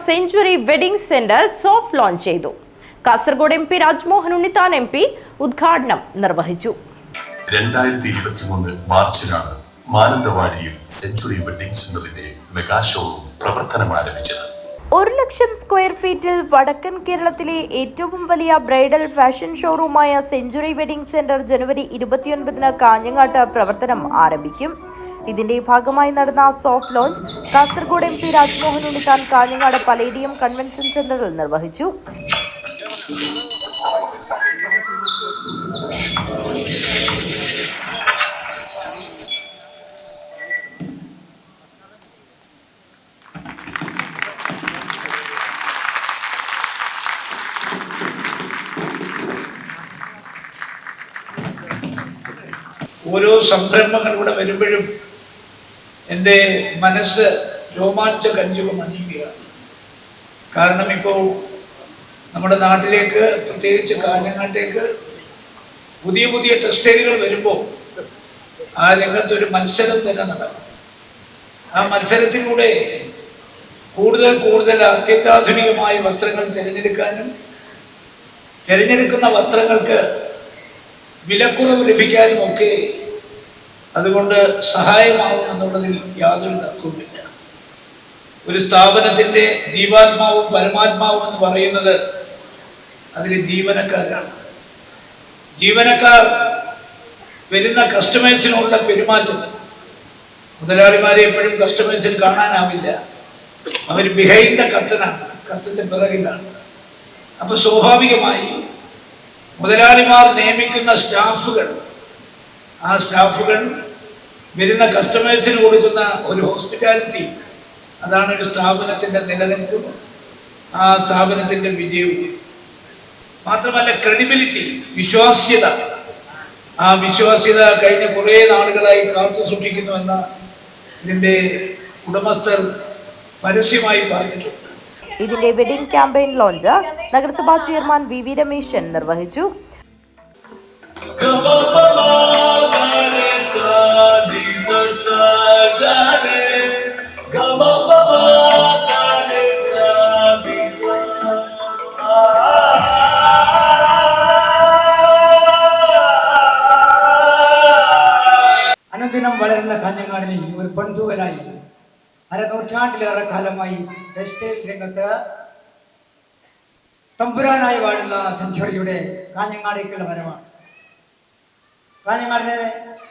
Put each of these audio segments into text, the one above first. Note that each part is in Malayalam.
Century wedding centre soft launch ചെയ്തു. കാസർഗോഡ് MP രാജ്മോഹൻ ഉണ്ണിത്താൻ MP ഉദ്ഘാടനം നിർവഹിച്ചു. 2023 മാർച്ചിലാണ് മാനന്തവാടിയിൽ സെഞ്ചുറി വെഡിംഗ് സെന്ററിന്റെ മെഗാ ഷോറൂം പ്രവർത്തനം ആരംഭിച്ചത്. 1 ലക്ഷം സ്ക്വയർ ഫീറ്റിൽ വടക്കൻ കേരളത്തിലെ ഏറ്റവും വലിയ ബ്രൈഡൽ ഫാഷൻ ഷോറൂമായ സെഞ്ചുറി വെഡിംഗ് സെന്റർ ജനുവരി 29 കാഞ്ഞങ്ങാട്ട് പ്രവർത്തനം ആരംഭിക്കും. ഇതിന്റെ ഭാഗമായി നടന്ന soft launch Kasaragod MP Rajmohan Unnithan Kanhangad Palladium convention സെന്ററിൽ നിർവഹിച്ചു. ഓരോ സംരംഭങ്ങളിലൂടെ വരുമ്പോഴും എൻ്റെ മനസ്സ് രോമാഞ്ചകഞ്ചുകം അണിയുകയാണ്. കാരണം ഇപ്പോൾ നമ്മുടെ നാട്ടിലേക്ക്, പ്രത്യേകിച്ച് കാഞ്ഞങ്ങാട്ടേക്ക് പുതിയ പുതിയ ടെക്സ്റ്റൈലുകൾ വരുമ്പോൾ ആ രംഗത്തൊരു മത്സരം തന്നെ നടക്കും. ആ മത്സരത്തിലൂടെ കൂടുതൽ കൂടുതൽ അത്യന്താധുനികമായ വസ്ത്രങ്ങൾ തിരഞ്ഞെടുക്കാനും തിരഞ്ഞെടുക്കുന്ന വസ്ത്രങ്ങൾക്ക് വിലക്കുറവ് ലഭിക്കാനും ഒക്കെ അതുകൊണ്ട് സഹായമാവും എന്നുള്ളതിൽ യാതൊരു തർക്കവുമില്ല. ഒരു സ്ഥാപനത്തിൻ്റെ ജീവാത്മാവും പരമാത്മാവും എന്ന് പറയുന്നത് അതിലെ ജീവനക്കാരാണ്. ജീവനക്കാർ വരുന്ന കസ്റ്റമേഴ്സിനുള്ള പെരുമാറ്റം, മുതലാളിമാരെ എപ്പോഴും കസ്റ്റമേഴ്സിൽ കാണാനാവില്ല. അവർ ബിഹൈൻഡ് ദ കർട്ടനാണ്, കർട്ടൻ്റെ പിറകിലാണ്. അപ്പോൾ സ്വാഭാവികമായി മുതലാളിമാർ നിയമിക്കുന്ന സ്റ്റാഫുകൾ, ആ സ്റ്റാഫുകൾ വരുന്ന കസ്റ്റമേഴ്സിന് കൊടുക്കുന്ന ഒരു ഹോസ്പിറ്റാലിറ്റി, അതാണ് ഒരു സ്ഥാപനത്തിൻ്റെ നിലനിൽപ്പും ആ സ്ഥാപനത്തിൻ്റെ വിജയവും. മാത്രമല്ല ക്രെഡിബിലിറ്റി, വിശ്വാസ്യത. ആ വിശ്വാസ്യത കഴിഞ്ഞ കുറേ നാളുകളായി കാത്തു സൂക്ഷിക്കുന്നുവെന്ന ഇതിൻ്റെ ഉടമസ്ഥർ പരസ്യമായി പറഞ്ഞിട്ടുണ്ട്. ഇതിന്റെ വെഡിംഗ് ക്യാമ്പയിൻ ലോഞ്ച് നഗരസഭാ ചെയർമാൻ VV രമേശൻ നിർവഹിച്ചു. അനുദിനം വളരുന്ന കാഞ്ഞങ്ങാടിനെ ഒരു പൊൻതൂവലായി അരനൂറ്റാണ്ടിലേറെ കാലമായി ടെക്സ്റ്റൈൽ രംഗത്ത് തമ്പുരാനായി വാഴുന്ന സെഞ്ചുറിയുടെ കാഞ്ഞങ്ങാടേക്കുള്ള വരവാണ്. കാഞ്ഞങ്ങാടിനെ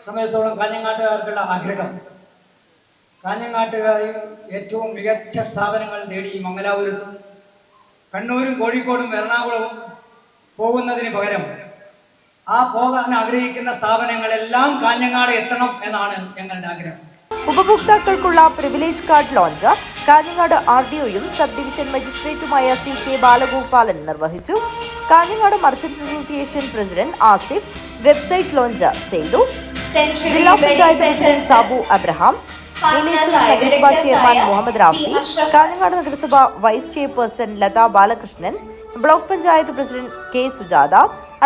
സമയത്തോളം കാഞ്ഞങ്ങാട്ടുകാർക്കുള്ള ആഗ്രഹം, കാഞ്ഞങ്ങാട്ടുകാരെയും ഏറ്റവും മികച്ച സ്ഥാപനങ്ങൾ നേടി മംഗലാപുരത്തും കണ്ണൂരും കോഴിക്കോടും എറണാകുളവും പോകുന്നതിന് പകരം ആ പോകാൻ ആഗ്രഹിക്കുന്ന സ്ഥാപനങ്ങളെല്ലാം കാഞ്ഞങ്ങാട് എത്തണം എന്നാണ് ഞങ്ങളുടെ ആഗ്രഹം. ഉപഭോക്താക്കൾക്കുള്ള പ്രിവിലേജ് കാർഡ് ലോഞ്ച് കാഞ്ഞങ്ങാട് RDOയും സബ് ഡിവിഷൻ മജിസ്ട്രേറ്റുമായ CK ബാലഗോപാലൻ നിർവഹിച്ചു. Kanhangad merchant association president Asif website launch ചെയ്തു. ജില്ലാ പഞ്ചായത്ത് പ്രസിഡന്റ് സാബു അബ്രഹാം, നഗരസഭാ ചെയർമാൻ മുഹമ്മദ് റാഫി, കാഞ്ഞങ്ങാട് നഗരസഭ vice chairperson Latha Balakrishnan, block panchayat president K Sujatha,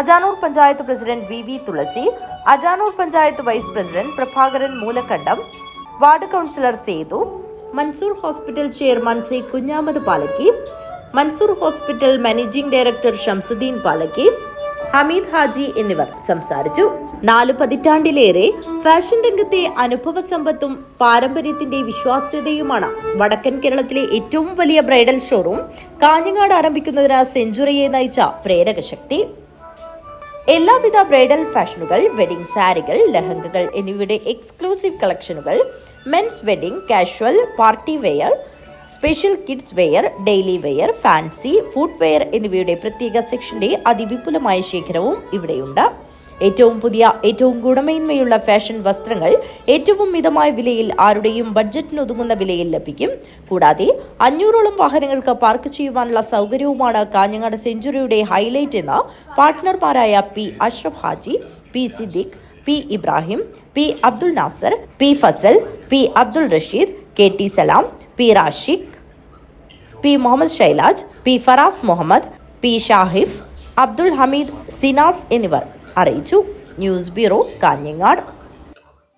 Ajanur panchayat president VV Thulasi, Ajanur panchayat vice president Prabhakaran Moolakkandam, ward councillor Sethu, Mansoor hospital chairman C Kunhamath Palakki, Mansoor hospital managing director Shamsuddin Palakki, Hameed Haji എന്നിവർ സംസാരിച്ചു. 4 പതിറ്റാണ്ടിലേറെ ഫാഷൻ രംഗത്തെ അനുഭവ സമ്പത്തും പാരമ്പര്യത്തിന്റെ വിശ്വാസ്യതയുമാണ് വടക്കൻ കേരളത്തിലെ ഏറ്റവും വലിയ ബ്രൈഡൽ ഷോറൂം കാഞ്ഞങ്ങാട് ആരംഭിക്കുന്നതിന് സെഞ്ചുറിയെ നയിച്ച പ്രേരകശക്തി. എല്ലാവിധ ബ്രൈഡൽ ഫാഷനുകൾ, വെഡിംഗ് സാരികൾ, ലഹങ്കകൾ എന്നിവയുടെ എക്സ്ക്ലൂസീവ് കളക്ഷനുകൾ, men's wedding, casual, party wear, special kids wear, daily wear, fancy, foot wear എന്നിവയുടെ പ്രത്യേക സെക്ഷന്റെ അതിവിപുലമായ ശേഖരവും ഇവിടെയുണ്ട്. ഏറ്റവും പുതിയ, ഏറ്റവും ഗുണമേന്മയുള്ള ഫാഷൻ വസ്ത്രങ്ങൾ ഏറ്റവും മിതമായ വിലയിൽ ആരുടെയും ബഡ്ജറ്റിനൊതുങ്ങുന്ന വിലയിൽ ലഭിക്കും. കൂടാതെ 500ഓളം വാഹനങ്ങൾക്ക് പാർക്ക് ചെയ്യുവാനുള്ള സൗകര്യവുമാണ് കാഞ്ഞങ്ങാട് സെഞ്ചുറിയുടെ ഹൈലൈറ്റ് എന്ന് പാർട്ട്ണർമാരായ P Ashraf Haji, P Siddique, P Ibrahim, P Abdul Nasar, P Fasal, P Abdul Rasheed, KT സലാം, P Rashiq, P Muhammad ഷൈലാജ്, P Faraz Muhammad, P ഷാഹിഫ്, Abdul Hameed, സിനാസ് എന്നിവർ അറിയിച്ചു. News bureau, Kanhangad.